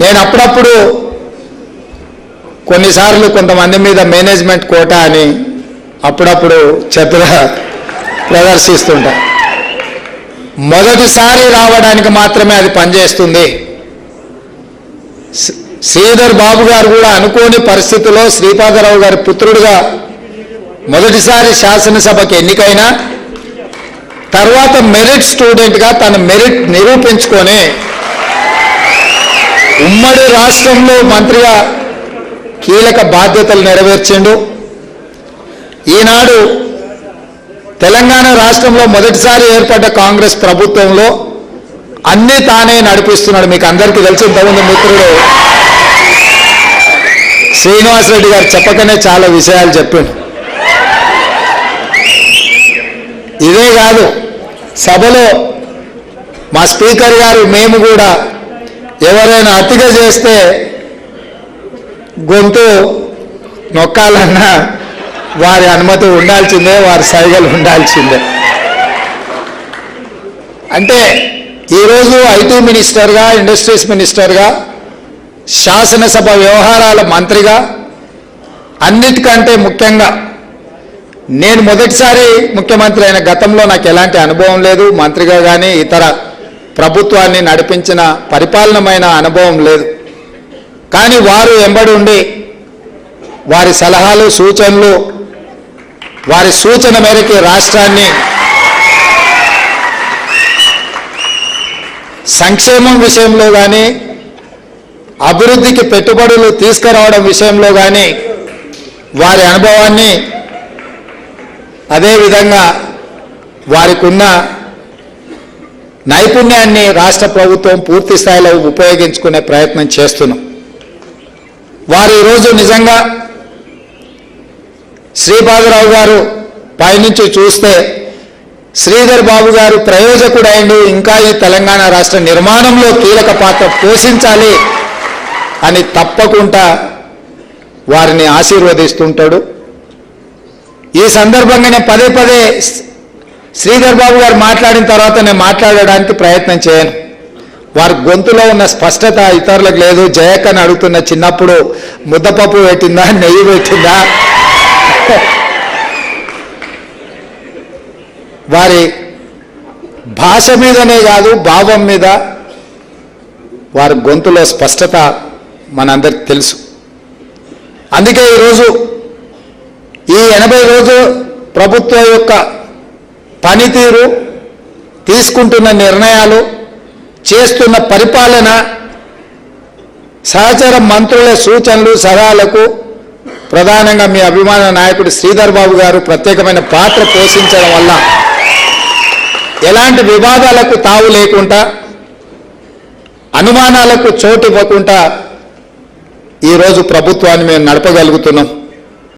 నేను అప్పుడప్పుడు కొన్నిసార్లు కొంతమంది మీద మేనేజ్మెంట్ కోటా అని అప్పుడప్పుడు చెత్తగా ప్రదర్శిస్తుంటా. మొదటిసారి రావడానికి మాత్రమే అది పనిచేస్తుంది. శ్రీధర్ బాబు గారు కూడా అనుకోని పరిస్థితుల్లో శ్రీపాదరావు గారి పుత్రుడుగా మొదటిసారి శాసనసభకి ఎన్నికైనా తర్వాత మెరిట్ స్టూడెంట్గా తన మెరిట్ నిరూపించుకొని ఉమ్మడి రాష్ట్రంలో మంత్రిగా కీలక బాధ్యతలు నెరవేర్చిండు. ఈనాడు తెలంగాణ రాష్ట్రంలో మొదటిసారి ఏర్పడ్డ కాంగ్రెస్ ప్రభుత్వంలో అన్నీ తానే నడిపిస్తున్నాడు. మీకు అందరికీ తెలిసి ఇంతకుముందు మిత్రుడు శ్రీనివాసరెడ్డి గారు చెప్పకనే చాలా విషయాలు చెప్పిండు. ఇదే కాదు, సభలో మా స్పీకర్ గారు మేము కూడా ఎవరైనా అతిగా చేస్తే గొంతు నొక్కాలన్నా వారి అనుమతి ఉండాల్సిందే, వారి సైగలు ఉండాల్సిందే. అంటే ఈరోజు ఐటీ మినిస్టర్గా, ఇండస్ట్రీస్ మినిస్టర్గా, శాసనసభ వ్యవహారాల మంత్రిగా, అన్నిటికంటే ముఖ్యంగా నేను మొదటిసారి ముఖ్యమంత్రి అయిన గతంలో నాకు ఎలాంటి అనుభవం లేదు. మంత్రిగా కానీ ఇతర ప్రభుత్వాన్ని నడిపించిన పరిపాలనమైన అనుభవం లేదు. కానీ వారు వెంబడి ఉండి వారి సలహాలు సూచనలు, వారి సూచన మేరకు రాష్ట్రాన్ని సంక్షేమం విషయంలో కానీ అభివృద్ధికి పెట్టుబడులు తీసుకురావడం విషయంలో కానీ వారి అనుభవాన్ని, అదేవిధంగా వారికి ఉన్న నైపుణ్యాన్ని రాష్ట్ర ప్రభుత్వం పూర్తి స్థాయిలో ఉపయోగించుకునే ప్రయత్నం చేస్తున్నాం. వారు ఈరోజు నిజంగా శ్రీపాదరావు గారు పైనుంచి చూస్తే శ్రీధర్ బాబు గారు ప్రయోజకుడైండు, ఇంకా ఈ తెలంగాణ రాష్ట్ర నిర్మాణంలో కీలక పాత్ర పోషించాలి అని తప్పకుండా వారిని ఆశీర్వదిస్తుంటాడు. ఈ సందర్భంగా నేను పదే పదే శ్రీధర్ బాబు గారు మాట్లాడిన తర్వాత నేను మాట్లాడడానికి ప్రయత్నం చేయను. వారి గొంతులో ఉన్న స్పష్టత ఇతరులకు లేదు. జయక్కని అడుగుతున్న, చిన్నప్పుడు ముద్దపప్పు పెట్టిందా, నెయ్యి పెట్టిందా? వారి భాష మీదనే కాదు, భావం మీద వారి గొంతులో స్పష్టత మనందరికి తెలుసు. అందుకే ఈరోజు ఈ 80 రోజులు ప్రభుత్వం యొక్క పనితీరు, తీసుకుంటున్న నిర్ణయాలు, చేస్తున్న పరిపాలన, సహచర మంత్రుల సూచనలు సలహాలకు ప్రధానంగా మీ అభిమాన నాయకుడు శ్రీధర్ బాబు గారు ప్రత్యేకమైన పాత్ర పోషించడం వల్ల ఎలాంటి వివాదాలకు తావు లేకుండా, అనుమానాలకు చోటు ఇవ్వకుండా ఈరోజు ప్రభుత్వాన్ని మేము నడపగలుగుతున్నాం.